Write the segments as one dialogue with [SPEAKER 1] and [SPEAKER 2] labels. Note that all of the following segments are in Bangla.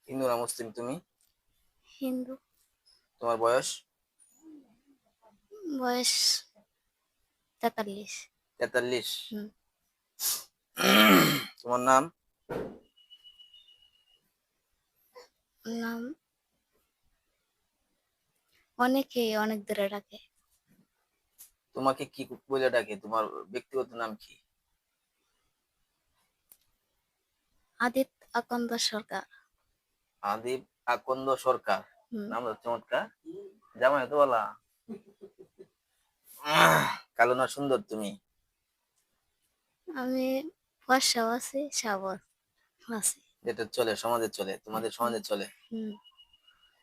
[SPEAKER 1] হিন্দু না মুসলিম তুমি?
[SPEAKER 2] হিন্দু।
[SPEAKER 1] তোমার বয়স?
[SPEAKER 2] বয়স 43।
[SPEAKER 1] 43।
[SPEAKER 2] হুম।
[SPEAKER 1] তোমার নাম?
[SPEAKER 2] নাম অনেকেই অনেক দূরে ডাকে।
[SPEAKER 1] তোমাকে কি বলে ডাকে? তোমার ব্যক্তিগত নাম কি?
[SPEAKER 2] আদিত আকন্দ সরকার।
[SPEAKER 1] আদিব আকন্দ সরকার।
[SPEAKER 2] হুম।
[SPEAKER 1] নাম চমৎকার। জামাই তো বলা। কালো না সুন্দর তুমি?
[SPEAKER 2] আমি ফর্সাও আছি, সাবও আছি।
[SPEAKER 1] যেটা চলে সমাজে চলে, তোমাদের
[SPEAKER 2] হুম।
[SPEAKER 1] সমাজে চলে।
[SPEAKER 2] হুম।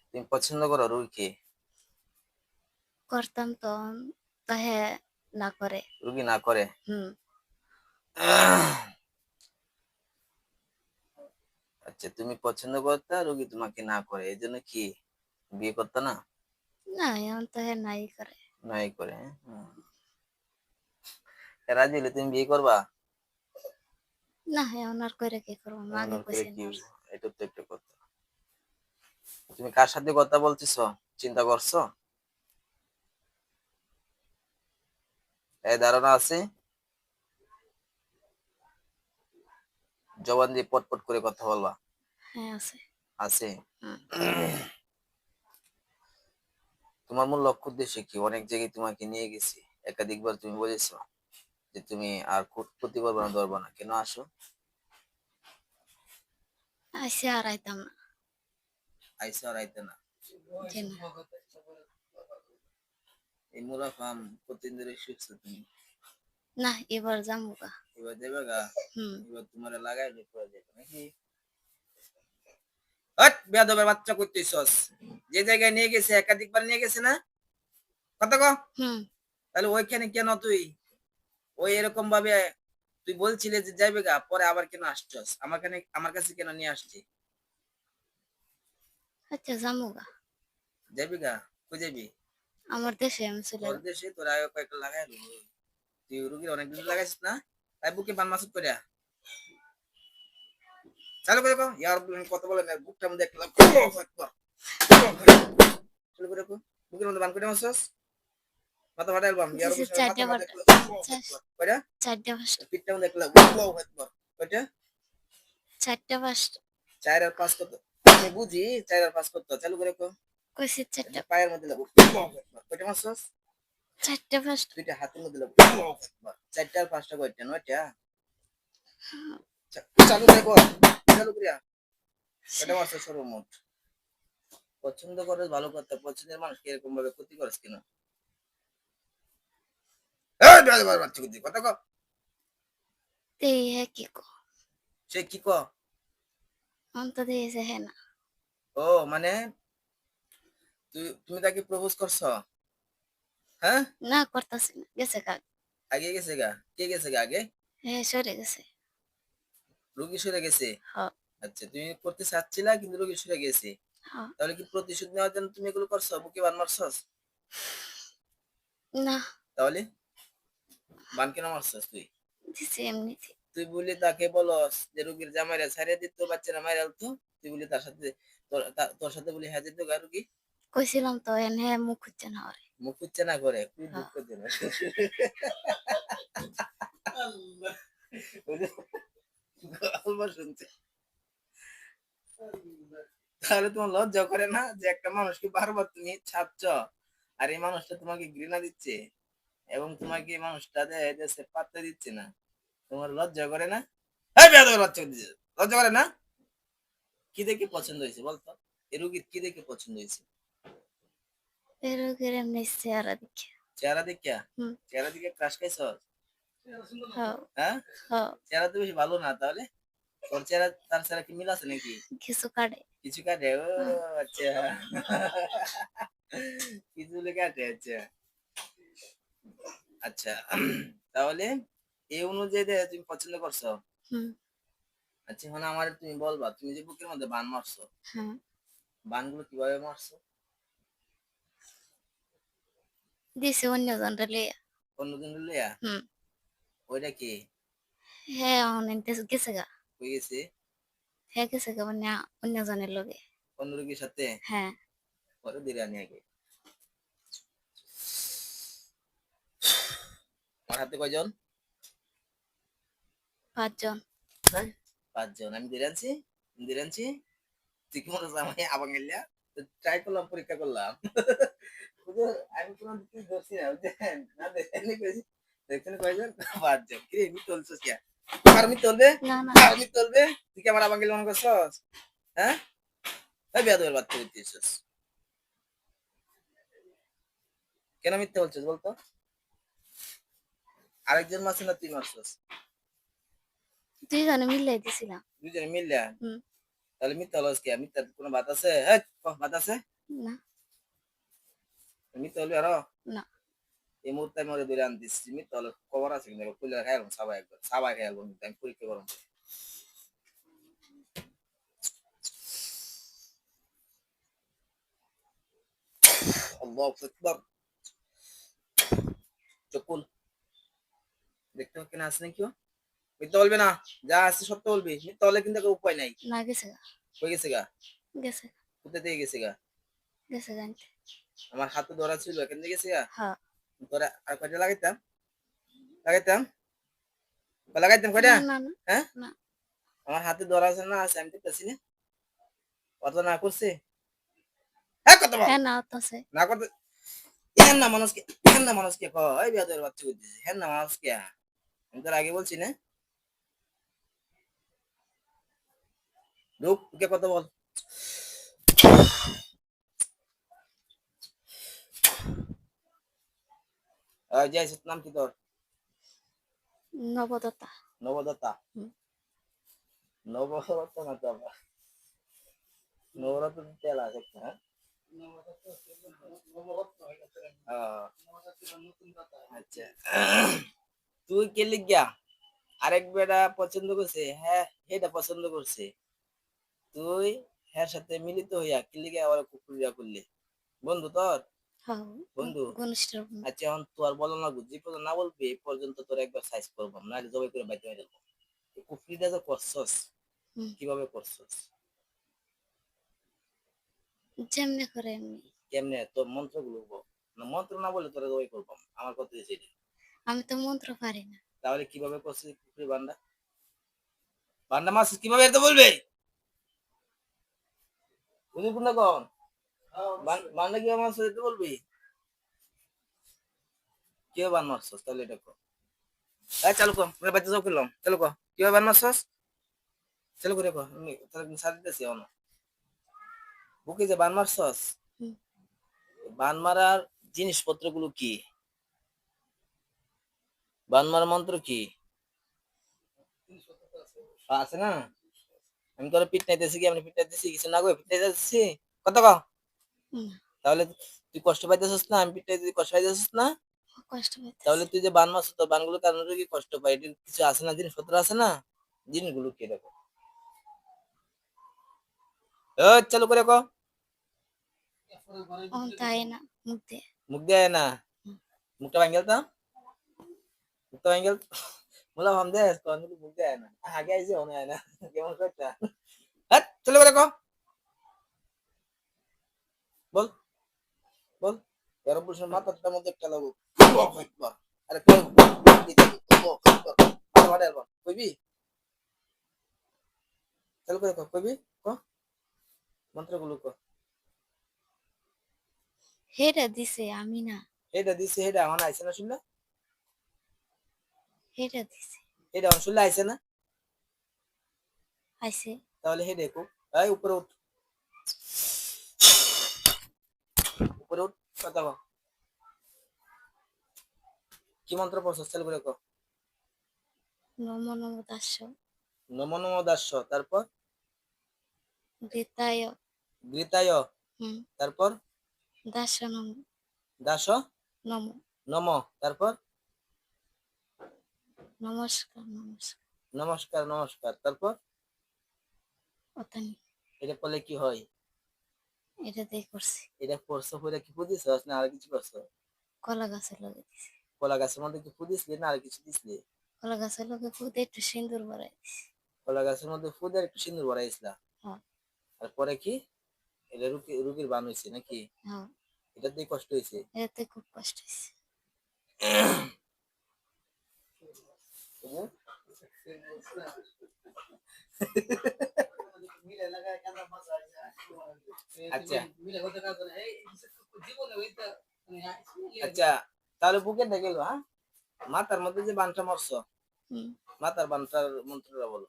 [SPEAKER 1] তুমি পছন্দ করো রুগীকে?
[SPEAKER 2] করতাম তো তাহে না করে।
[SPEAKER 1] রুগী না করে?
[SPEAKER 2] হুম।
[SPEAKER 1] আচ্ছা, তুমি পছন্দ করতা, রুগী তোমাকে না করে, এই জন্য কি বিয়ে করতা না?
[SPEAKER 2] না, এখন তাহে নাই করে।
[SPEAKER 1] নাই করে, হ্যাঁ? রাজি হলে তুমি বিয়ে করবা?
[SPEAKER 2] না, এখন আর করে কি করবো,
[SPEAKER 1] এমন
[SPEAKER 2] আগে
[SPEAKER 1] আর করে
[SPEAKER 2] কইছি
[SPEAKER 1] কি
[SPEAKER 2] না।
[SPEAKER 1] হইবো? এটা তো একটা কথা। তুমি কার সাথে কথা বলতেছো, চিন্তা করছো? এই ধারণা আছে? জবান দিয়ে পটপট করে কথা বলবা।
[SPEAKER 2] হ্যাঁ, আছে।
[SPEAKER 1] আছে?
[SPEAKER 2] হুম।
[SPEAKER 1] তোমার মূল লক্ষ্য উদ্দেশ্য কি? অনেক জায়গায় তোমাকে নিয়ে গেছি, একাধিকবার তুমি বলেছো যে তুমি আর ক্ষতি করবে না, ধরবা না, কেন আসো?
[SPEAKER 2] আসে আর আইতাম না।
[SPEAKER 1] আইসা আর আইতে না?
[SPEAKER 2] জি না।
[SPEAKER 1] এই মুলা ফার্ম কতদিন ধরে শিখছো তুমি?
[SPEAKER 2] না, এবার যাবো গা।
[SPEAKER 1] এবার দেবে গা?
[SPEAKER 2] হুম।
[SPEAKER 1] এবার তোমার লাগাই পড়ে যাবে নাকি? হট, বেয়াদবের বাচ্চা করতেছস। যে জায়গায় নিয়ে গেছে একাধিকবার নিয়ে গেছে না? কথা কও।
[SPEAKER 2] হুম।
[SPEAKER 1] তাহলে ওইখানে কেন তুই ওই এরকম ভাবে তুই বলছিলে যে যাইবে গা, পরে আবার কেন আসছস আমার কাছে কেন নিয়ে আসছি?
[SPEAKER 2] আচ্ছা, যাবো গা।
[SPEAKER 1] যাইবি গা? কই যাবি?
[SPEAKER 2] আমার দেশে আমি চলে
[SPEAKER 1] তোর
[SPEAKER 2] যাবো।
[SPEAKER 1] দেশে তোর আগে কয়েকটা লাগাই লবো। তুই রুগীর অনেকদিন লাগাইছিস না? তাই বুকে বান মাসুদ করে চালু করে কো, ইয়ার কথা বলে না, বুকটার মধ্যে একটা চালু করে কো, বুকের মধ্যে বান করে মাসুস, মাথা ফাটাই আলবাম, ইয়ার
[SPEAKER 2] দিছে
[SPEAKER 1] বসে মাথা
[SPEAKER 2] চারটা
[SPEAKER 1] মধ্যে
[SPEAKER 2] বারটা।
[SPEAKER 1] একটা
[SPEAKER 2] চার-
[SPEAKER 1] কয়টা
[SPEAKER 2] চারটা পাঁচটা।
[SPEAKER 1] পিঠটার মধ্যে একটা কয়টা?
[SPEAKER 2] চারটা পাঁচটা।
[SPEAKER 1] 4 আর 5 কত? আমি বুঝি 4 আর 5 কত, চালু করে কো।
[SPEAKER 2] কইছি
[SPEAKER 1] এটা
[SPEAKER 2] চারটা।
[SPEAKER 1] পায়ের মধ্যে লাগো, কয়টা মাসুস?
[SPEAKER 2] চারটা পাঁচটা।
[SPEAKER 1] দুইটা হাতের মধ্যে লাগো, 4টা আর 5টা কয়টা? 9টা? চালু করে কো, চালু করিয়া কয়টা মাসুস সর্বমোট? পছন্দ করে ভালো কথা, পছন্দের মানুষকে এরকম ভাবে ক্ষতি করিস কেন? এই বেয়াদব বাচ্চা কুতি, কথা কও।
[SPEAKER 2] এই হ্যাঁ কি কো?
[SPEAKER 1] সে কি ক?
[SPEAKER 2] অন্ত দিয়েছে হ্যাঁ না।
[SPEAKER 1] ও মানে তুমি তাকে প্রপোজ করছো? হ্যাঁ?
[SPEAKER 2] না, করতাছি না, গেছে কাক।
[SPEAKER 1] আগে গেছে গা? কে গেছে গা আগে?
[SPEAKER 2] হ্যাঁ, সরে গেছে।
[SPEAKER 1] রোগী সরে গেছে?
[SPEAKER 2] হ।
[SPEAKER 1] আচ্ছা, তুমি করতে চাচ্ছিলা কিন্তু রোগী সরে গেছে।
[SPEAKER 2] হ।
[SPEAKER 1] তাহলে কি প্রতিশোধ নেওয়ার জন্য তুমি এগুলো করছো, বুকে বান মারছস?
[SPEAKER 2] না,
[SPEAKER 1] তাহলে বান কেন মারছস তুই?
[SPEAKER 2] দিছে এমনিতে।
[SPEAKER 1] তুই বলি তাকে বলস যে রোগীর জামাইরা ছাড়িয়ে দিত, বাচ্চারা মাইরা আলতো, তুই বলি তার সাথে তোর সাথে বলি হ্যাঁ যেত গা রোগী?
[SPEAKER 2] কইছিলাম তো এন হ্যাঁ মুখ হচ্ছে না ওরে।
[SPEAKER 1] মুখ উচ্চে না করে খুব
[SPEAKER 2] হ।
[SPEAKER 1] দুঃখ দিল। গল্প শুনছে। তাহলে তোমার লজ্জা করে না যে একটা মানুষকে বারবার তুমি ছাড়ছ, আর এই মানুষটা তোমাকে ঘৃণা দিচ্ছে এবং তোমাকে এই মানুষটা দেশে পাত্তা দিচ্ছে না? তোমার লজ্জা করে না? এই বেয়াদবের বাচ্চা দিচ্ছে, লজ্জা করে না? কি দেখে পছন্দ হয়েছে বলতো? এই রোগীর কি দেখে পছন্দ হয়েছে?
[SPEAKER 2] এরকম এমনি চেহারা দেখে।
[SPEAKER 1] চেহারা দেখিয়া?
[SPEAKER 2] হুম।
[SPEAKER 1] চেহারা দিকে ক্রাশ খাইছ?
[SPEAKER 2] হ।
[SPEAKER 1] হ্যাঁ?
[SPEAKER 2] হ।
[SPEAKER 1] চেহারা তো বেশি ভালো না, তাহলে তোর চেহারা তার চেহারা কি মিল আছে নাকি?
[SPEAKER 2] কিছু কাটে।
[SPEAKER 1] কিছু কাটে? ও
[SPEAKER 2] হুম।
[SPEAKER 1] আচ্ছা। কিছু কাটে, আচ্ছা। আচ্ছা, তাহলে এই অনুযায়ী তুমি পছন্দ করছো?
[SPEAKER 2] হুম।
[SPEAKER 1] আচ্ছা, এখন আমার তুমি বলবা, তুমি যে বুকের মধ্যে বান মারছো,
[SPEAKER 2] হ্যাঁ।
[SPEAKER 1] বানগুলো কিভাবে মারছো?
[SPEAKER 2] দিছে অন্যজন লিয়া।
[SPEAKER 1] অন্যদিন লইয়া?
[SPEAKER 2] হুম।
[SPEAKER 1] ওইটা কি
[SPEAKER 2] হ্যাঁ, অনেক গেছে গা।
[SPEAKER 1] হয়ে গেছে?
[SPEAKER 2] হ্যাঁ গেছে গা মানে অন্য জনের লগে।
[SPEAKER 1] অন্য রোগীর সাথে?
[SPEAKER 2] হ্যাঁ
[SPEAKER 1] পরে ধীরে আনি আগে। আমার হাতে কয়জন?
[SPEAKER 2] 5 জন।
[SPEAKER 1] হ্যাঁ, 5 জন। আমি ধীরে আনছি? ধীরে আনছি? তুই কি মনে হচ্ছে আমাকে আবাঙ্গিল্লা? তো ট্রাই করলাম, পরীক্ষা করলাম। হুজুর, আমি কোনো কিছু ধরছি না, বুঝছেন? না দেখেননি কইছি। দেখছেন কয়জন? 5 জন। কিরে মিথ্যা বলছিস কে? কার মিথ্যা বলবে?
[SPEAKER 2] না না
[SPEAKER 1] কার মিথ্যা বলবে? তুই কি আমার আবাঙ্গিল মনে করছস? হ্যাঁ? এই বেয়াদবের বাচ্চা হইতেছিস। কেন মিথ্যা বলছিস বলতো? আরেকজন মারছে না তুই মারছস?
[SPEAKER 2] 2 জনে মিলাই দিছিলাম।
[SPEAKER 1] দুইজনে মিললা?
[SPEAKER 2] হুম।
[SPEAKER 1] তাহলে মিথ্যা হলো কি? মিথ্যার কোনো বাত আছে? হেই, বাত আছে?
[SPEAKER 2] না
[SPEAKER 1] মিথ্যা বলবি আরো?
[SPEAKER 2] না
[SPEAKER 1] এই মুহূর্তে আমি ওরে ধরে আনতেছি। মিথ্যা হলে খবর আছে কিন্তু খুলে খাই আলবো সাবাই একবার। সাবাই খাই আলবো কিন্তু আমি পরীক্ষা করবো। আল্লাহু আকবার। চোখ খুল। দেখতে পাচ্ছি না আছে নাকি ও? মিথ্যা বলবি না। যা আছে সত্য বলবি। মিথ্যা হলে কিন্তু কোনো উপায় নাই।
[SPEAKER 2] না গেছে গা
[SPEAKER 1] হয়ে গেছে গা?
[SPEAKER 2] গেছে
[SPEAKER 1] কোথা থেকে গেছে গা?
[SPEAKER 2] গেছে জানতে।
[SPEAKER 1] আমার হাতে ধরা ছিল এখান থেকে গেছে গা?
[SPEAKER 2] হ্যাঁ।
[SPEAKER 1] ধরা আর কয়টা লাগাইতাম? লাগাইতাম? লাগাইতাম কয়টা?
[SPEAKER 2] না না না
[SPEAKER 1] হ্যাঁ?
[SPEAKER 2] না
[SPEAKER 1] আমার হাতে ধরা আছে না আছে আমি দেখতেছি না। কথা না করছে? হ্যাঁ কথা বল।
[SPEAKER 2] হ্যাঁ না আছে।
[SPEAKER 1] না করতে হ্যাঁ না মানুষকে হ্যাঁ না মানুষকে কয় বেয়াদবের বাচ্চা করতেছে। হ্যাঁ না মানুষকে আমি তোর আগে বলছি না? রূপ তোকে কথা বল। যাই নাম কি তোর?
[SPEAKER 2] নবদত্তা।
[SPEAKER 1] নবদত্তা।
[SPEAKER 2] হুম।
[SPEAKER 1] নবদত্তা না তো আবার। নবরত্ন তেল আছে একটা, হ্যাঁ? আহ, আচ্ছা। তুই কে লিখিয়া আরেক বেটা পছন্দ করছে, হ্যাঁ এটা পছন্দ করছে, তুই হ্যাঁ সাথে মিলিত হইয়া কি লিখিয়া আবার কুকুরিয়া করলি বন্ধু তোর?
[SPEAKER 2] হ্যাঁ
[SPEAKER 1] বন্ধু?
[SPEAKER 2] ঘনিষ্ঠ বন্ধু।
[SPEAKER 1] আচ্ছা এখন তোর বলো না, যে পর্যন্ত না বলবি এই পর্যন্ত তোর একবার সাইজ করবো না, জবাই করে বাইতে হয়ে যাবো। কুফরিটা যে করছস
[SPEAKER 2] হুম।
[SPEAKER 1] কিভাবে করছস?
[SPEAKER 2] যেমনে করে এমনি।
[SPEAKER 1] কেমনে তোর মন্ত্রগুলো বল। না মন্ত্র না বলে তোরা জবাই করবো, আমার কথা হচ্ছে এটা।
[SPEAKER 2] আমি তো মন্ত্র পারি না।
[SPEAKER 1] তাহলে কিভাবে করছিস কুফরি বান্ডা? বান্ডা মাছ কিভাবে এটা বলবে? বুঝলি কোন কোন বান্ডা কিভাবে মাছ এটা বলবি? কিভাবে বান মারছস তাহলে এটা কর। এই চালু কর, আমরা বাচ্চা সব করলাম, চালু কর কিভাবে বান মারছস, চালু করে কর। আমি তাহলে সাথে দিতেছি অন বুকে যে বান মারছস,
[SPEAKER 2] হুম।
[SPEAKER 1] বান মারার জিনিসপত্রগুলো কি? বান মারার মন্ত্র কি আছে না? আমি তোর পিঠ নাইতেছি কি, আমি পিঠ নাইতেছি কিছু না গো, পিঠ নাইতেছি কত কও?
[SPEAKER 2] হুম,
[SPEAKER 1] তাহলে তুই কষ্ট পাইতেছিস না, আমি পিঠ নাইতেছি কষ্ট পাইতেছিস না?
[SPEAKER 2] কষ্ট
[SPEAKER 1] তাহলে
[SPEAKER 2] পাইতেছি।
[SPEAKER 1] তুই যে বান মারছিস তোর বানগুলোর কারণে কি কষ্ট পাই, এটির কিছু আছে না, জিনিসপত্র আছে না? জিনিসগুলো কি দেখো, চালু করে কও।
[SPEAKER 2] তাই না মুখ দিয়ে।
[SPEAKER 1] মুখ দিয়ে না?
[SPEAKER 2] হুম।
[SPEAKER 1] মুখটা ভাঙ্গেল তো, মুখটা ভাঙ্গেল বলা ভাম দে কোন মুখ দেয় না, আগে আইছে মনে হয় না কেমন করতা। চালু করে কও, বল বল। এর পুরুষের মাথাটার মধ্যে একটা লাগু। আল্লাহু আকবার। আরে কই আল্লাহু আকবার। মাথা ফাটাই আলবা কইবি? চালু করে কও কইবি? ক মন্ত্রগুলো ক।
[SPEAKER 2] হেটা দিছে আমি না।
[SPEAKER 1] এটা দিছে এটা এখন আইছে না শুনলা?
[SPEAKER 2] হেটা দিছে
[SPEAKER 1] এটা এখন শুনলা আইছে না?
[SPEAKER 2] আইছে।
[SPEAKER 1] তাহলে হে দেখো, এই উপরে উঠ, উপরে উঠ, কথা বল। কি মন্ত্র পড়ছস চালু করে কও।
[SPEAKER 2] নমো নমো দাস্য
[SPEAKER 1] নমো নমো দাস্য, তারপর
[SPEAKER 2] গীতায়।
[SPEAKER 1] গীতায়,
[SPEAKER 2] হুম।
[SPEAKER 1] তারপর
[SPEAKER 2] দাস্য নমো
[SPEAKER 1] দাস
[SPEAKER 2] নমো
[SPEAKER 1] নম, তারপর
[SPEAKER 2] নমস্কার নমস্কার।
[SPEAKER 1] নমস্কার নমস্কার, তারপর
[SPEAKER 2] অতানি
[SPEAKER 1] এটা করলে কি হয়?
[SPEAKER 2] এটা দিয়ে করছি।
[SPEAKER 1] এটা করছো পরে কি বুঝিস না আর কিছু করছো?
[SPEAKER 2] কলা গাছের লগে দিছি।
[SPEAKER 1] কলা গাছের মধ্যে কি ফুদিসলি না আর কিছু দিসলি?
[SPEAKER 2] কলা গাছের লগে ফুটে একটু সিন্দুর ভরাই দিছি।
[SPEAKER 1] কলা গাছের মধ্যে ফুদের একটু সিন্দুর ভরাইছিলা,
[SPEAKER 2] হ্যাঁ
[SPEAKER 1] আর পরে কি এটা রুগীর বান হয়েছে নাকি?
[SPEAKER 2] হ্যাঁ
[SPEAKER 1] এটাতেই কষ্ট হয়েছে।
[SPEAKER 2] এতে খুব কষ্ট হয়েছে।
[SPEAKER 1] আচ্ছা আচ্ছা, তাহলে বুকে গেল, হ্যাঁ? মাথার মধ্যে যে বানটা মারছ,
[SPEAKER 2] হুম
[SPEAKER 1] মাথার বানটার মন্ত্রটা বলো।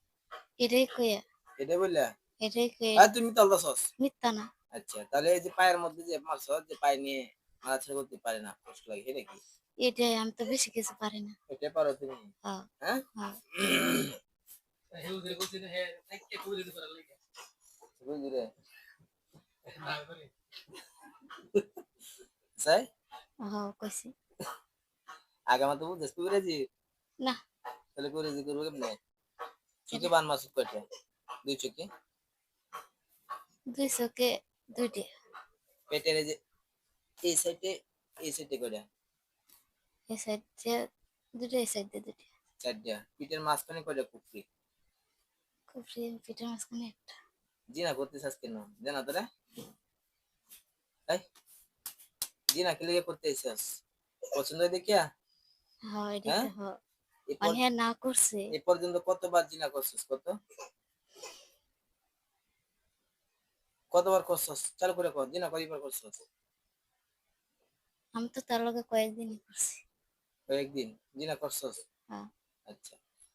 [SPEAKER 2] এটাই কইয়া
[SPEAKER 1] এটা বললা?
[SPEAKER 2] এটাই কইয়া
[SPEAKER 1] আর তুমি তলদাছস।
[SPEAKER 2] মিথ্যা না।
[SPEAKER 1] আচ্ছা, তাহলে এই যে পায়ের মধ্যে যে মারছ, যে পায়ে নিয়ে নাড়াচাড়া করতে পারে না, কষ্ট লাগে, এটা কি?
[SPEAKER 2] এটাই আমি তো বেশি কিছু পারি না।
[SPEAKER 1] এটা পারো তুমি?
[SPEAKER 2] হ্যাঁ
[SPEAKER 1] হ্যাঁ?
[SPEAKER 2] হ্যাঁ
[SPEAKER 1] বুঝলি রে? স্যার,
[SPEAKER 2] হ্যাঁ কইছি।
[SPEAKER 1] আগামা তো বুঝছিস কবিরাজি,
[SPEAKER 2] না
[SPEAKER 1] তাহলে কবিরাজি করবো কেমনে? চোখে
[SPEAKER 2] এটা
[SPEAKER 1] বান মারছ কয়টা? 2 চোখে?
[SPEAKER 2] দুই চোখে দুইটা।
[SPEAKER 1] পেটের এই যে এই সাইডে কয়টা?
[SPEAKER 2] এই সাইড দিয়ে দুইটা এই সাইড দিয়ে দুইটা।
[SPEAKER 1] 4টা। পিঠের মাঝখানে কয়টা কুকরি?
[SPEAKER 2] খুব পিঠের মাঝখানে একটা।
[SPEAKER 1] জিনা করতেছিস কেন? জানা তোরা? এই, জিনা কি লেগে করতেছিস? পছন্দ দেখিয়া?
[SPEAKER 2] হ্যাঁ এটাই
[SPEAKER 1] হ্যাঁ?
[SPEAKER 2] তো হ্যাঁ
[SPEAKER 1] এরপর
[SPEAKER 2] মানে হ্যাঁ না করছে।
[SPEAKER 1] এ পর্যন্ত কতবার জিনা করছিস? কতবার করছিস? চালু করে কর। জিনা কয়বার করছিস?
[SPEAKER 2] আমি তো তার লগে কয়েকদিনই করছি।
[SPEAKER 1] কয়েকদিন জিনা করছিস?
[SPEAKER 2] হ্যাঁ
[SPEAKER 1] আচ্ছা।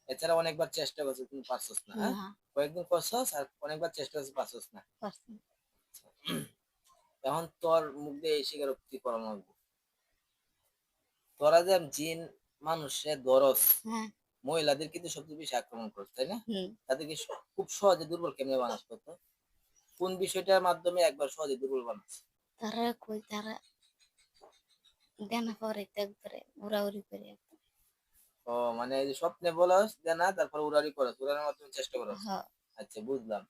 [SPEAKER 1] এছাড়া অনেকবার চেষ্টা করছিস কিন্তু পারছিস না, হ্যাঁ?
[SPEAKER 2] না
[SPEAKER 1] কয়েকদিন করছিস আর অনেকবার চেষ্টা করছিস পারছিস না।
[SPEAKER 2] পারছি না।
[SPEAKER 1] আচ্ছা। এখন তোর মুখ দিয়ে এই স্বীকারোক্তি করানো লাগবে। তোরা যে জিন মানুষে ধরস,
[SPEAKER 2] হ্যাঁ
[SPEAKER 1] মহিলাদের কিন্তু সবচেয়ে বেশি আক্রমণ করস, তাই না?
[SPEAKER 2] হুম
[SPEAKER 1] তাদেরকে খুব সহজে দুর্বল কেমনে বানাস করতো? কোন বিষয়টার মাধ্যমে একবার সহজে দুর্বল বানাস?
[SPEAKER 2] তারা কই তারা দেনা পরে তো একবারে উড়াউড়ি করে একবারে।
[SPEAKER 1] ও মানে এই যে স্বপ্নে বলস যে না, তারপর উড়ারি করস, উড়ানোর মাধ্যমে চেষ্টা করস।
[SPEAKER 2] হ্যাঁ
[SPEAKER 1] আচ্ছা, বুঝলাম।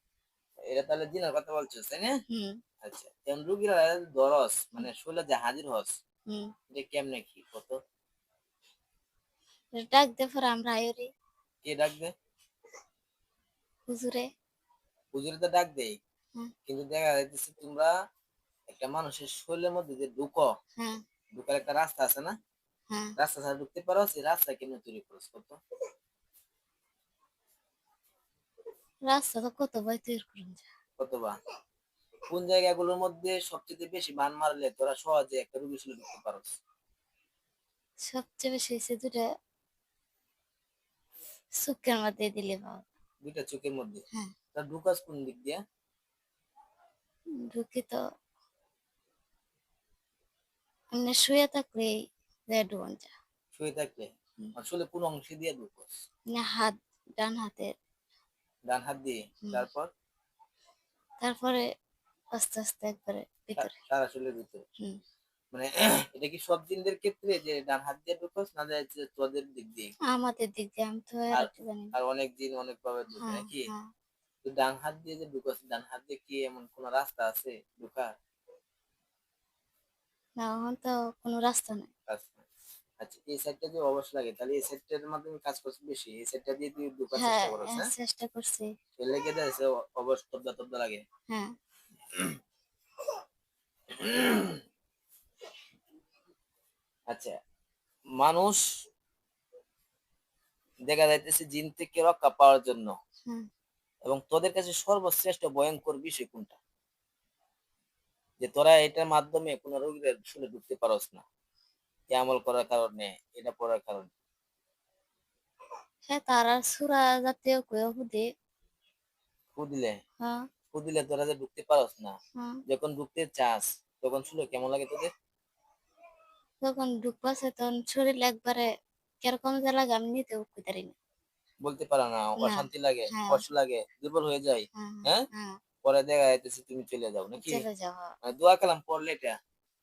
[SPEAKER 1] এটা তাহলে জিনের কথা বলছিস, তাই না?
[SPEAKER 2] হুম
[SPEAKER 1] আচ্ছা, এখন রুগীরা ধরস মানে শোলে যে হাজির হস,
[SPEAKER 2] হুম
[SPEAKER 1] এটা কেমনে কি কত?
[SPEAKER 2] ডাক দে পরে আমরা আয়রি
[SPEAKER 1] কে ডাক দে?
[SPEAKER 2] হুজুরে।
[SPEAKER 1] হুজুরে তো ডাক দেই,
[SPEAKER 2] হ্যাঁ
[SPEAKER 1] কিন্তু দেখা যাইতেছে তোমরা একটা মানুষের শরীরের মধ্যে যে ঢুকো,
[SPEAKER 2] হ্যাঁ
[SPEAKER 1] ঢুকার একটা রাস্তা আছে না?
[SPEAKER 2] হ্যাঁ
[SPEAKER 1] রাস্তা ছাড়া ঢুকতে পারো, সেই রাস্তা কেমনে তৈরি করছ কত?
[SPEAKER 2] রাস্তা তো কত বই তৈরি করুন যা।
[SPEAKER 1] কতবার? কোন জায়গাগুলোর মধ্যে সবচেয়ে বেশি বান মারলে তোরা সহজে একটা রুগীর শরীরে ঢুকতে পারস?
[SPEAKER 2] সবচেয়ে বেশি হয়েছে দুটা চোখের মধ্যে দিলে বাবা।
[SPEAKER 1] 2টা চোখের মধ্যে?
[SPEAKER 2] হ্যাঁ
[SPEAKER 1] তা ঢুকাস কোন দিক দিয়ে?
[SPEAKER 2] ঢুকি তো এমনি শুয়ে থাকলেই যায় ডুবন যা।
[SPEAKER 1] শুয়ে থাকলে? আসলে কোন অংশে দিয়ে ঢুকস?
[SPEAKER 2] না হাত ডান হাতের।
[SPEAKER 1] ডান হাত দিয়ে?
[SPEAKER 2] হুম
[SPEAKER 1] তারপর
[SPEAKER 2] তারপরে আস্তে আস্তে একবারে ভিতরে।
[SPEAKER 1] সারা শরীরের ভিতরে?
[SPEAKER 2] হুম
[SPEAKER 1] মানে এটা কি সব জিনদের ক্ষেত্রে যে ডান হাত দিয়ে ঢুকস, না যে তোদের দিক দিয়ে?
[SPEAKER 2] আমাদের দিক দিয়ে আমি তো আর
[SPEAKER 1] আর
[SPEAKER 2] একটু জানি না।
[SPEAKER 1] আর অনেক জিন অনেক ভাবে ঢুকে
[SPEAKER 2] হ্যাঁ
[SPEAKER 1] নাকি?
[SPEAKER 2] হ্যাঁ
[SPEAKER 1] তো ডান হাত দিয়ে যে ঢুকস, ডান হাত দিয়ে কি এমন কোন রাস্তা আছে ঢুকার?
[SPEAKER 2] না এখন তো কোনো রাস্তা নাই।
[SPEAKER 1] রাস্তা? আচ্ছা, এই সাইডটা যে অবশ লাগে, তাহলে এই সাইডটার মাধ্যমে কাজ করছিস বেশি, এই সাইডটা দিয়ে তুই ঢুকার
[SPEAKER 2] হ্যাঁ
[SPEAKER 1] চেষ্টা করছ, হ্যাঁ?
[SPEAKER 2] চেষ্টা করছি।
[SPEAKER 1] এর লেগে যাচ্ছে অবশ তবদা তবদা লাগে।
[SPEAKER 2] হ্যাঁ
[SPEAKER 1] আচ্ছা, মানুষ দেখা যাইতেছে জিন থেকে রক্ষা পাওয়ার জন্য,
[SPEAKER 2] হ্যাঁ
[SPEAKER 1] এবং তোদের কাছে সর্বশ্রেষ্ঠ ভয়ঙ্কর বিষয় কোনটা, যে তোরা এটার মাধ্যমে কোন রোগীর শুনে ঢুকতে পারস না, এই আমল করার কারণে, এটা পড়ার কারণে?
[SPEAKER 2] হ্যাঁ তারা সুরা জাতীয় কেউ হুদে।
[SPEAKER 1] ফু দিলে?
[SPEAKER 2] হ্যাঁ
[SPEAKER 1] ফু দিলে তোরা যে ঢুকতে পারস না,
[SPEAKER 2] হ্যাঁ
[SPEAKER 1] যখন ঢুকতে চাস তখন শুনে কেমন লাগে তোদের?
[SPEAKER 2] যখন ঢুকবাছে তখন শরীর একবারে কিরকম যে লাগে আমি নিজেও বুঝতে পারি না।
[SPEAKER 1] বলতে পারো না,
[SPEAKER 2] না
[SPEAKER 1] অশান্তি লাগে,
[SPEAKER 2] হ্যাঁ
[SPEAKER 1] কষ্ট লাগে, দুর্বল হয়ে যায়,
[SPEAKER 2] হ্যাঁ
[SPEAKER 1] হ্যাঁ?
[SPEAKER 2] হ্যাঁ
[SPEAKER 1] পরে দেখা যাইতেছে তুমি চলে যাও নাকি?
[SPEAKER 2] চলে যাওয়া।
[SPEAKER 1] মানে দোয়া কালাম পড়লে এটা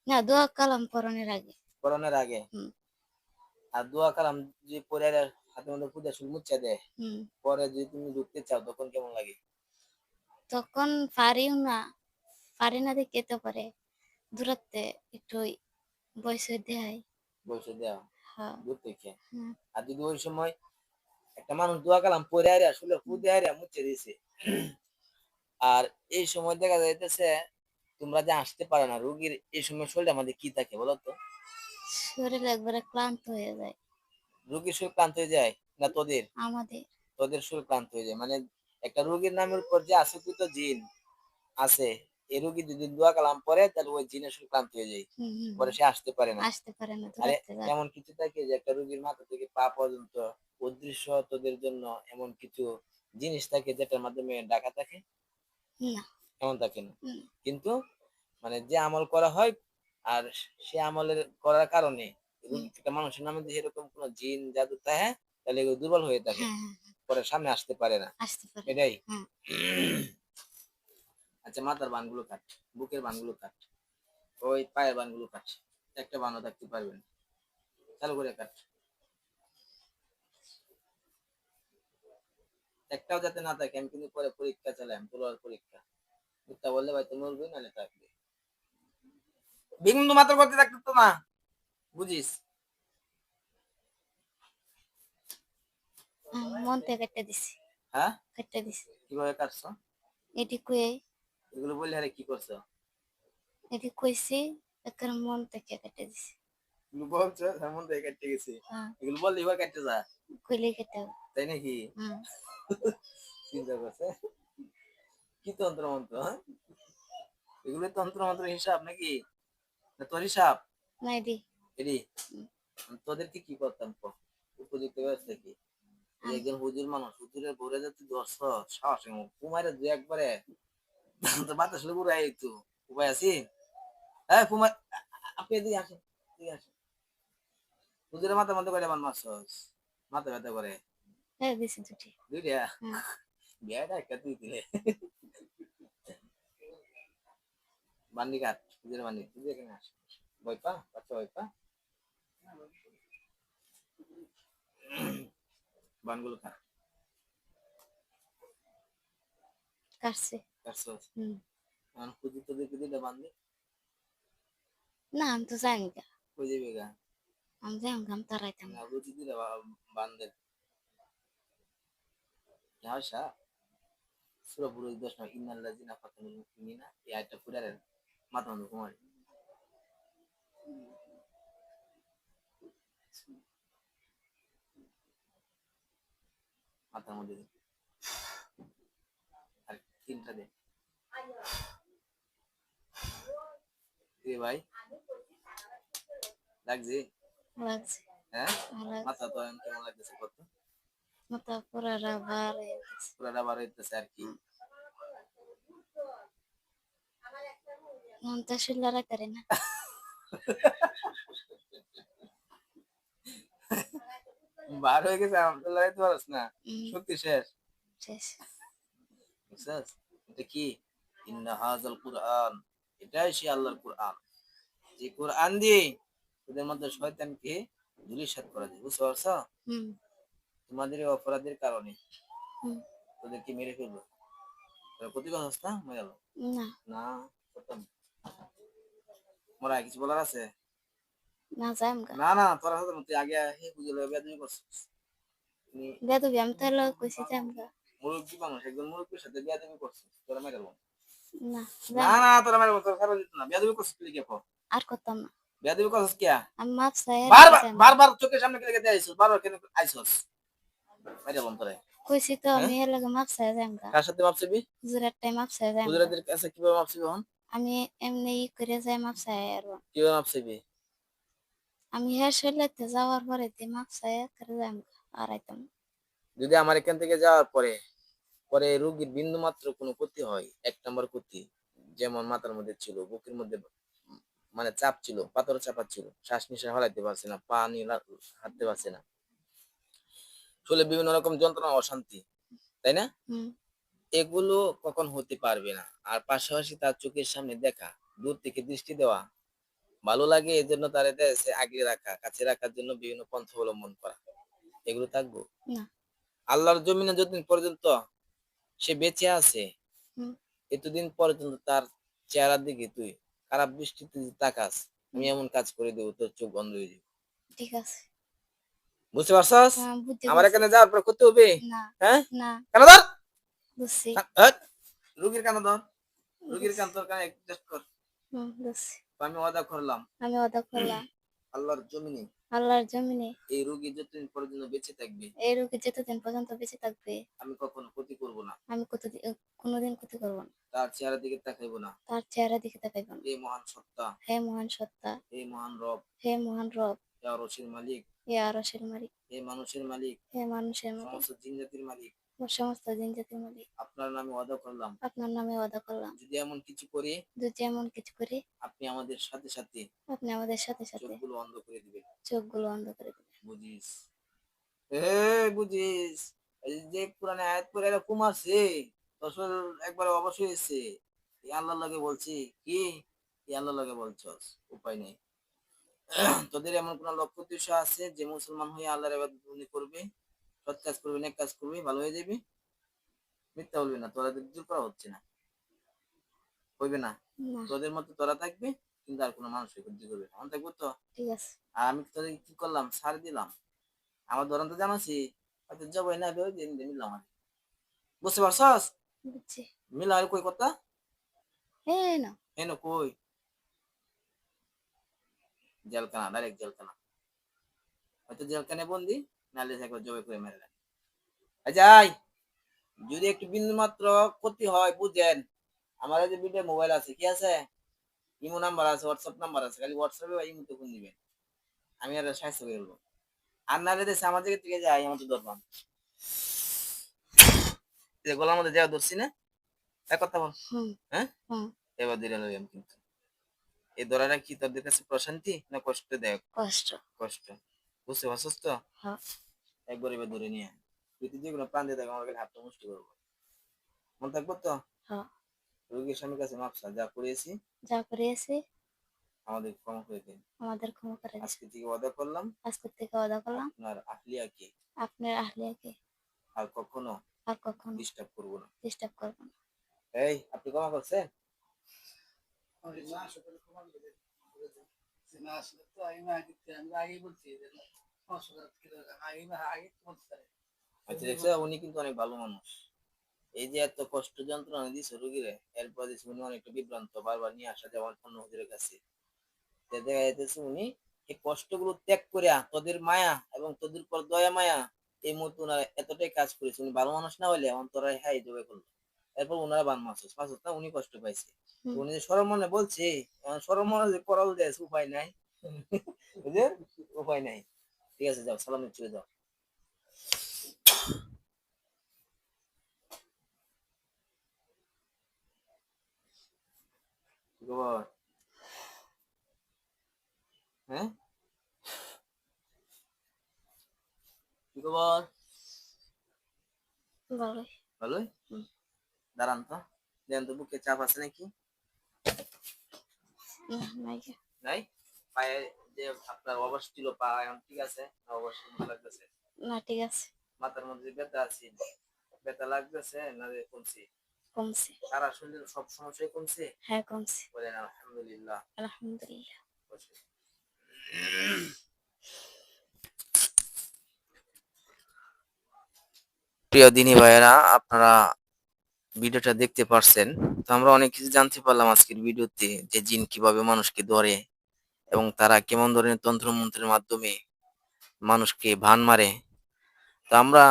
[SPEAKER 2] না দোয়া কালাম পরনের আগে।
[SPEAKER 1] করোনার আগে?
[SPEAKER 2] হুম
[SPEAKER 1] আর দোয়া কালাম যে পরে হাতের মধ্যে পূজা শুরু মুচ্ছা দেয়,
[SPEAKER 2] হুম
[SPEAKER 1] পরে যদি তুমি ঢুকতে চাও তখন কেমন লাগে?
[SPEAKER 2] তখন পারিও না। পারি না দেখে তো পারে দূরত্বে একটু বয়স দেয়।
[SPEAKER 1] বসে দেওয়া
[SPEAKER 2] হ্যাঁ
[SPEAKER 1] দূর থেকে?
[SPEAKER 2] হ্যাঁ
[SPEAKER 1] আর যদি ওই সময় একটা মানুষ দোয়া কালাম পড়ে আরে আসলে হুদে আরে মুছে দিছে। আর এই সময় দেখা যাইতেছে তোমরা যে আসতে পারো না, রোগীর এই সময় শরীরের মধ্যে কি থাকে বলো তো?
[SPEAKER 2] শরীর একবারে ক্লান্ত হয়ে যায়
[SPEAKER 1] রোগীর শরীর ক্লান্ত হয়ে যায় না তোদের?
[SPEAKER 2] আমাদের।
[SPEAKER 1] তোদের শরীর ক্লান্ত হয়ে যায় মানে একটা রোগীর নামের উপর যে আসক্ত জিন আছে, এই রোগী যদি দোয়া কালাম পড়ে তাহলে ওই জিনের শরীর ক্লান্ত হয়ে যায়,
[SPEAKER 2] হুম, হুম,
[SPEAKER 1] পরে
[SPEAKER 2] হুম।
[SPEAKER 1] সে আসতে পারে না।
[SPEAKER 2] আসতে পারে না,
[SPEAKER 1] আরে
[SPEAKER 2] দূরাতে যায়।
[SPEAKER 1] এমন কিছু থাকে যে একটা রোগীর মাথা থেকে পা পর্যন্ত অদৃশ্য তোদের জন্য এমন কিছু জিনিস থাকে যেটার মাধ্যমে ডাকা থাকে,
[SPEAKER 2] না।
[SPEAKER 1] এমন থাকে না।
[SPEAKER 2] হুম,
[SPEAKER 1] কিন্তু মানে যে আমল করা হয় আর সে আমলের করার কারণে
[SPEAKER 2] হুম।
[SPEAKER 1] একটা মানুষের নামে যদি এরকম কোন জিন জাদু থাকে তাহলে এগুলো দুর্বল হয়ে থাকে,
[SPEAKER 2] হ্যাঁ, হ্যাঁ, হ্যাঁ।
[SPEAKER 1] পরে সামনে আসতে পারে না।
[SPEAKER 2] আসতে পারে না।
[SPEAKER 1] এটাই।
[SPEAKER 2] হ্যাঁ।
[SPEAKER 1] আচ্ছা, মাথার বানগুলো কাট, বুকের বানগুলো কাট, ওই পায়ের বানগুলো কাট। একটা বানও থাকতে পারবে না। চালু করে কাট। একটাও যাতে না থাকে, আমি কিন্তু পরে পরীক্ষা চালাম, তোলার পরীক্ষা। মিথ্যা বললে হয়তো মরবি নাহলে থাকবে। বিন্দু মাত্র করতে থাকতে তো না, বুঝিস?
[SPEAKER 2] মন থেকে কেটে দিছি।
[SPEAKER 1] হ্যাঁ,
[SPEAKER 2] কেটে দিছি।
[SPEAKER 1] কিভাবে কাটছো?
[SPEAKER 2] এটি কয়ে
[SPEAKER 1] এগুলো বললে আরে কি করছো?
[SPEAKER 2] এটি কইছি, একের মন থেকে কেটে দিছি।
[SPEAKER 1] এগুলো বলছো এমন থেকে কেটে গেছে,
[SPEAKER 2] হ্যাঁ,
[SPEAKER 1] এগুলো বললে এবার কেটে যা,
[SPEAKER 2] কইলেই কেটে হবে।
[SPEAKER 1] তাই নাকি?
[SPEAKER 2] হুম।
[SPEAKER 1] চিন্তা করছে কি তন্ত্র মন্ত্র, হ্যাঁ? এগুলো তন্ত্র মন্ত্র হিসাব নাকি, না তোর হিসাব?
[SPEAKER 2] না এটি।
[SPEAKER 1] এডি
[SPEAKER 2] হুম।
[SPEAKER 1] তোদেরকে কি করতাম কো? উপযুক্ত ব্যবস্থা কি? এই
[SPEAKER 2] আম
[SPEAKER 1] একজন হুজুর মানুষ, হুজুরের ভরে যাচ্ছে দশ সাহস কুমারের দু একবারে তো বাতাস উড়াই তো উপায় আছি। হ্যাঁ কুমার, আপনি এদিকে আসেন, এদিকে আসেন। হুজুরের মাথার মধ্যে কয়টা বান মারছস? মাথা ব্যথা করে
[SPEAKER 2] হ্যাঁ, দিছি দুটি।
[SPEAKER 1] দুইটা?
[SPEAKER 2] হ্যাঁ।
[SPEAKER 1] বিয়াটা একটা তুই দিলে বান্ডি কাট, হুজুরের বান্ডি তুই এখানে আস, ভয় পা বাচ্চা, ভয় পা। বানগুলো খা,
[SPEAKER 2] কাটছে।
[SPEAKER 1] কাটছস?
[SPEAKER 2] হুম।
[SPEAKER 1] এখন হুজুর তোদেরকে দুইটা বান্ধে,
[SPEAKER 2] না আমি তো জানি গা।
[SPEAKER 1] কই যাবে গা?
[SPEAKER 2] আমি যাই গাম তাড়াইতাম
[SPEAKER 1] না
[SPEAKER 2] না।
[SPEAKER 1] হুজুর দিলে বান্ধে হাসা সূরা বুরুজ 10 নম্বর ইন্নাল্লাযিনা ফাতানুল মুমিনিনা, এই আয়াতটা পড়ে মাথা মধ্যে ঘুমায় মাথার মধ্যে দে। আর তিনটা দে। এ ভাই লাগছে?
[SPEAKER 2] লাগছে।
[SPEAKER 1] হ্যাঁ,
[SPEAKER 2] লাগছে।
[SPEAKER 1] মাথা তো এখন কেমন লাগতেছে কত?
[SPEAKER 2] মাথা পুরা রাবার হয়ে গেছে।
[SPEAKER 1] পুরাটা বার হইতেছে আর কি।
[SPEAKER 2] মন তো আসলে লড়াই করে না।
[SPEAKER 1] বার হয়ে গেছে, আমি তো লড়াইতে পারস না,
[SPEAKER 2] হুম।
[SPEAKER 1] শক্তি শেষ।
[SPEAKER 2] শেষ।
[SPEAKER 1] বুঝছস? এটা কি? ইন্না হাযাল কুরআন, এটাই সে আল্লাহর কুরআন, যে কুরআন দিয়ে তোদের মধ্যে শয়তানকে ধূলিসাৎ করা যায়, বুঝতে পারছো?
[SPEAKER 2] হুম।
[SPEAKER 1] তোমাদের এই অপরাধের কারণে
[SPEAKER 2] হুম।
[SPEAKER 1] তোদেরকে মেরে ফেলবো। তোরা ক্ষতি করছিস না, মরে গেল
[SPEAKER 2] না।
[SPEAKER 1] না, করতাম মোরা কিছু বলার আছে?
[SPEAKER 2] না যাইম গা।
[SPEAKER 1] না না, তোরা হতো তুই আগে হে বুঝে লয়ে বেদবি করছিস। তুমি
[SPEAKER 2] বেদবি আমি তাহলে কইছি যাইম গা।
[SPEAKER 1] মুরব্বী মানুষ, একজন মুরব্বীর সাথে বেয়াদবি করছিস, তোরা মেরে দেবো।
[SPEAKER 2] না
[SPEAKER 1] না
[SPEAKER 2] যাইম গা।
[SPEAKER 1] না, তোরা মেরে দেবো, তোরা খারাপ দিত না, বেয়াদবি করছিস কি লিখে কো?
[SPEAKER 2] আর করতাম না।
[SPEAKER 1] বেয়াদবি করছিস কিয়া?
[SPEAKER 2] আমি মাপ চাই রেখে
[SPEAKER 1] বারবার
[SPEAKER 2] যাইম গা।
[SPEAKER 1] বারবার চোখের সামনে কে লেগে আইছিস, বারবার কেন আইছিস? মেরে দেবো তোরে।
[SPEAKER 2] কইছি তো
[SPEAKER 1] হ্যাঁ,
[SPEAKER 2] আমি এর লগে মাপ চাই যাইম গা।
[SPEAKER 1] কার সাথে মাপছিবি?
[SPEAKER 2] হুজুরের টাইম মাপ চাই যাইম গা।
[SPEAKER 1] হুজুরাদের কাছে কিভাবে মাপছিবি এখন?
[SPEAKER 2] আমি এমনি করে যাই মাপ চাই আর
[SPEAKER 1] কিভাবে মাপছিবি?
[SPEAKER 2] আমি হের শরীরেতে যাওয়ার পরে তে মাপ চাই করে যাইম গা। আর আইতাম না।
[SPEAKER 1] যদি আমার এখান থেকে যাওয়ার পরে পরে রোগীর বিন্দু মাত্র কোনো ক্ষতি হয়, এক নম্বর ক্ষতি, যেমন মাথার মধ্যে ছিল, বুকের মধ্যে মানে চাপ ছিল, পাথর চাপা ছিল, শ্বাস নিঃশ্বাস হারাইতে পারছে না, পা নিয়ে হাঁটতে পারছে না, শরীরে বিভিন্ন রকম যন্ত্রণা, অশান্তি, তাই না?
[SPEAKER 2] হুম।
[SPEAKER 1] এগুলো কখন হতে পারবে না। আর পাশাপাশি তার চোখের সামনে দেখা, দূর থেকে দৃষ্টি দেওয়া ভালো লাগে, এজন্য তার দেশে আগলে রাখা, কাছে রাখার জন্য বিভিন্ন পন্থা অবলম্বন করা, এগুলো থাকবো?
[SPEAKER 2] না।
[SPEAKER 1] আল্লাহর জমিনে যতদিন পর্যন্ত সে বেঁচে আছে,
[SPEAKER 2] হুম।
[SPEAKER 1] এতদিন পর্যন্ত তার চেহারার দিকে তুই খারাপ দৃষ্টিতে যদি তাকাস, আমি
[SPEAKER 2] হুম।
[SPEAKER 1] এমন কাজ করে দেবো তোর চোখ বন্ধ হয়ে যাবে।
[SPEAKER 2] ঠিক আছে।
[SPEAKER 1] বুঝতে পারছস?
[SPEAKER 2] বুঝতে
[SPEAKER 1] আমার
[SPEAKER 2] পারছি।
[SPEAKER 1] এখানে যাওয়ার পর করতে হবে।
[SPEAKER 2] না,
[SPEAKER 1] হ্যাঁ?
[SPEAKER 2] না,
[SPEAKER 1] কানে ধর।
[SPEAKER 2] বুঝছি,
[SPEAKER 1] হ্যাট! রুগীর কানে ধর। রুগীর
[SPEAKER 2] বুঝছি।
[SPEAKER 1] কান তোর কানে অ্যাডজাস্ট কর।
[SPEAKER 2] বুঝছি।
[SPEAKER 1] তো আমি ওয়াদা করলাম
[SPEAKER 2] আমি ওয়াদা করলাম
[SPEAKER 1] আল্লাহর জমিনে
[SPEAKER 2] আল্লাহর জমিনে
[SPEAKER 1] এই রুগী যতদিন পর্যন্ত বেঁচে থাকবে
[SPEAKER 2] এই রোগী যতদিন পর্যন্ত বেঁচে থাকবে
[SPEAKER 1] আমি কখনো ক্ষতি করব না।
[SPEAKER 2] আমি কোনোদিন ক্ষতি করব না।
[SPEAKER 1] তার চেহারার দিকে তাকাইব না।
[SPEAKER 2] তার চেহারা দিকে তাকাইব না।
[SPEAKER 1] হে মহান সত্তা,
[SPEAKER 2] হে মহান সত্তা,
[SPEAKER 1] হে মহান রব,
[SPEAKER 2] হে মহান রব,
[SPEAKER 1] হে আরশের মালিক,
[SPEAKER 2] হে আরশের মালিক,
[SPEAKER 1] হে মানুষের মালিক,
[SPEAKER 2] হে মানুষের মালিক,
[SPEAKER 1] সমস্ত জিনজাতির মালিক।
[SPEAKER 2] ও সমস্ত জিনজাতির মালিক।
[SPEAKER 1] আপনার নামে ওয়াদা করলাম
[SPEAKER 2] আপনার নামে ওয়াদা করলাম
[SPEAKER 1] যদি এমন কিছু করি
[SPEAKER 2] যদি এমন কিছু করি
[SPEAKER 1] আপনি আমাদের সাথে সাথে
[SPEAKER 2] আপনি আমাদের সাথে সাথে
[SPEAKER 1] চোখগুলো অন্ধ করে দিবেন।
[SPEAKER 2] চোখগুলো অন্ধ করে দেবেন।
[SPEAKER 1] বুঝিস? এ বুঝিস? এই যে কোরআনে আয়াত করে এরকম আছে রসুল একবার অবশ্যই হয়েছে। এই আল্লাহর লাগে বলছি কি? এই আল্লাহর লাগে বলছস। উপায় নেই। তোদের এমন কোন লক্ষ্য উদ্দেশ্য আছে যে মুসলমান হয়ে আল্লাহর ইবাদত বন্দি করবে, সৎ কাজ করবে, নেক কাজ করবে, ভালো হয়ে যাবে? মিথ্যা বলবি না, তোরা দূর করা হচ্ছে না, হইবে না।
[SPEAKER 2] না,
[SPEAKER 1] তোদের মতো তোরা থাকবে কিন্তু আর কোনো মানুষের ক্ষতি করবে না। আমি থাকবো তো।
[SPEAKER 2] ঠিক আছে।
[SPEAKER 1] আর আমি তোদের কি করলাম? ছাড় দিলাম। আমার ধরন তো জানাছি। হয়তো জবাই না দেওয়া দিন দিন নিলাম আর। বুঝতে পারছস?
[SPEAKER 2] বুঝছি।
[SPEAKER 1] মিলা আর কই কথা?
[SPEAKER 2] এই না,
[SPEAKER 1] হেন কই? জেলখানা, ডাইরেক্ট জেলখানা। হয়তো জেলখানায় বন্দি, নাহলে একবার জবাই করে মেরে দেন। যাই, যদি একটু বিন্দু মাত্র ক্ষতি হয় বুঝেন। আমার এই যে বিটে মোবাইল আছে, কি আছে? ইমো নাম্বার আছে, হোয়াটসঅ্যাপ নাম্বার আছে। খালি হোয়াটসঅ্যাপে বা ইমোতে ফোন দিবেন। আমি আর সাহায্য করে দেবো। আর নাহলে দেশে আমার দিকে থেকে যাই, আমার তো ধরবাম। এই যে গলার মধ্যে জায়গা ধরছি না? এক কথা বল।
[SPEAKER 2] হুম,
[SPEAKER 1] হ্যাঁ?
[SPEAKER 2] হুম,
[SPEAKER 1] এবার ধরে লইলাম কিন্তু। এই ধরাটা কি তোদের কাছে প্রশান্তি না কষ্টদায়ক?
[SPEAKER 2] কষ্ট।
[SPEAKER 1] কষ্ট। বুঝতে পারছস তো?
[SPEAKER 2] হ্যাঁ,
[SPEAKER 1] একবার এবার ধরে নিয়ে আয়। তুই তো যেকোনো প্রান্তে থাকো আমার কাছে হাতটা মুষ্টি করবো। মন থাকবো তো?
[SPEAKER 2] হ্যাঁ,
[SPEAKER 1] রোগীর স্বামীর কাছে মাপসা যা করেছি
[SPEAKER 2] যা করিয়েছি
[SPEAKER 1] আমাদের ক্ষমা করে দিন।
[SPEAKER 2] আমাদের ক্ষমা করে দিন।
[SPEAKER 1] আজকে থেকে ওয়াদা করলাম
[SPEAKER 2] আজকের থেকে ওয়াদা করলাম
[SPEAKER 1] আপনার আহলিয়াকে
[SPEAKER 2] আপনার আহলিয়াকে
[SPEAKER 1] আর কখনো
[SPEAKER 2] আর কখনো
[SPEAKER 1] ডিস্টার্ব করবো না।
[SPEAKER 2] ডিস্টার্ব করব না।
[SPEAKER 1] এই আপনি ক্ষমা করছেন? আচ্ছা দেখছো উনি কিন্তু অনেক ভালো মানুষ। এই যে এত কষ্ট যন্ত্রণা দিছে রোগীরে এরপর দিছে উনি অনেকটা বিভ্রান্ত বারবার নিয়ে আসা যাওয়ার অন্য হুজুরের কাছে। দেখা যাইতেছে উনি এই কষ্টগুলো ত্যাগ করে তোদের মায়া এবং তোদের উপর দয়া মায়া এই মুহূর্তে ওনারা এতটাই কাজ করেছে। উনি ভালো মানুষ না হইলে অন্তরায় হ্যাঁ জবে করলো। এরপর ওনারা বান মাসুস মাসুস না উনি কষ্ট পাইছে। তো
[SPEAKER 2] হুম,
[SPEAKER 1] উনি যে সরম মনে বলছে সরম মনে যে করাল দেয় উপায় নাই। বুঝলেন? উপায় নাই। ঠিক আছে যাও সালাম চলে যাও। কি খবর? হ্যাঁ কি খবর?
[SPEAKER 2] ভালোই।
[SPEAKER 1] ভালোই।
[SPEAKER 2] হুম,
[SPEAKER 1] দাঁড়ান তো দেন তো বুকে চাপ আছে নাকি?
[SPEAKER 2] নাই গে।
[SPEAKER 1] নাই? পায়ে যে আপনার অবশ ছিল পা এখন ঠিক আছে? না অবশ লাগতেছে?
[SPEAKER 2] না, ঠিক আছে।
[SPEAKER 1] মাথার মধ্যে যে ব্যথা আছে, ব্যথা লাগতেছে না যে কমছে?
[SPEAKER 2] কমছে।
[SPEAKER 1] সারা শরীরের সব সমস্যাই কমছে?
[SPEAKER 2] হ্যাঁ, কমছে।
[SPEAKER 1] বলেন আলহামদুলিল্লাহ।
[SPEAKER 2] আলহামদুলিল্লাহ।
[SPEAKER 1] বসে। প্রিয় দিনী ভাইয়েরা আপনারা ভিডিওটা দেখতে পারছেন। তো আমরা অনেক কিছু জানতে পারলাম আজকের ভিডিওতে যে জিন কিভাবে মানুষকে ধরে এবং তারা কেমন ধরনের তন্ত্র মন্ত্রের মাধ্যমে মানুষকে ভান মারে। তো আমরা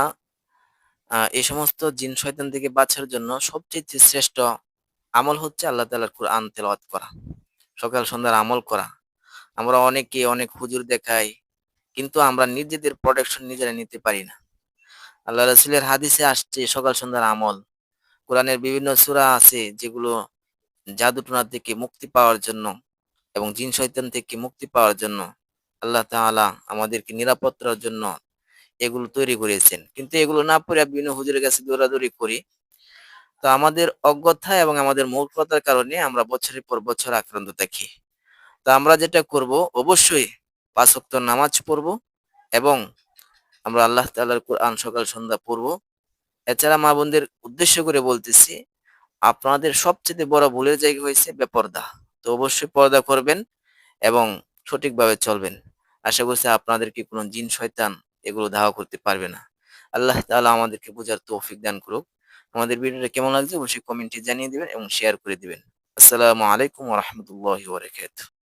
[SPEAKER 1] এই সমস্ত জিন শয়তান থেকে বাঁচার জন্য সবচেয়ে শ্রেষ্ঠ আমল হচ্ছে আল্লাহ তাআলার কোরআন তেলাওয়াত করা। সকাল সন্ধ্যার আমল করা। আমরা অনেকে অনেক হুজুর দেখাই কিন্তু আমরা নিজেদের প্রোটেকশন নিজেরা নিতে পারি না। আল্লাহ রাসূলের হাদিসে আসছে সকাল সন্ধ্যার আমল। কোরআনের বিভিন্ন সূরা আছে যেগুলো জাদুটনা থেকে মুক্তি পাওয়ার জন্য এবং জিন শয়তান থেকে মুক্তি পাওয়ার জন্য আল্লাহ তাআলা আমাদেরকে নিরাপত্তার জন্য এগুলো তৈরি করেছেন। কিন্তু এগুলো না পড়ে বিভিন্ন হুজুরের কাছে দৌড়াদৌড়ি করি। তো আমাদের অজ্ঞতা এবং আমাদের মূর্খতার কারণে আমরা বছরের পর বছর আক্রান্ত থাকি। তো আমরা যেটা করব অবশ্যই ৫ ওয়াক্ত নামাজ পড়ব এবং আমরা আল্লাহ তাআলার কোরআন সকাল সন্ধ্যা পড়ব। এছাড়া মা বোনদের উদ্দেশ্য করে বলতেছি, আপনাদের সবচেয়ে বড় ভুলের জায়গা হয়েছে বেপরদা। তো অবশ্যই পর্দা করবেন এবং সঠিকভাবে চলবেন। আশা করছি আপনাদেরকে কোনো জিন শয়তান এগুলো ধাওয়া করতে পারবে না। আল্লাহ তাআলা আমাদেরকে বোঝার তৌফিক দান করুক। আমাদের ভিডিওটা কেমন লাগছে অবশ্যই কমেন্টে জানিয়ে দিবেন এবং শেয়ার করে দিবেন। আসসালামু আলাইকুম ওয়া রাহমাতুল্লাহি ওয়া বারাকাতুহু।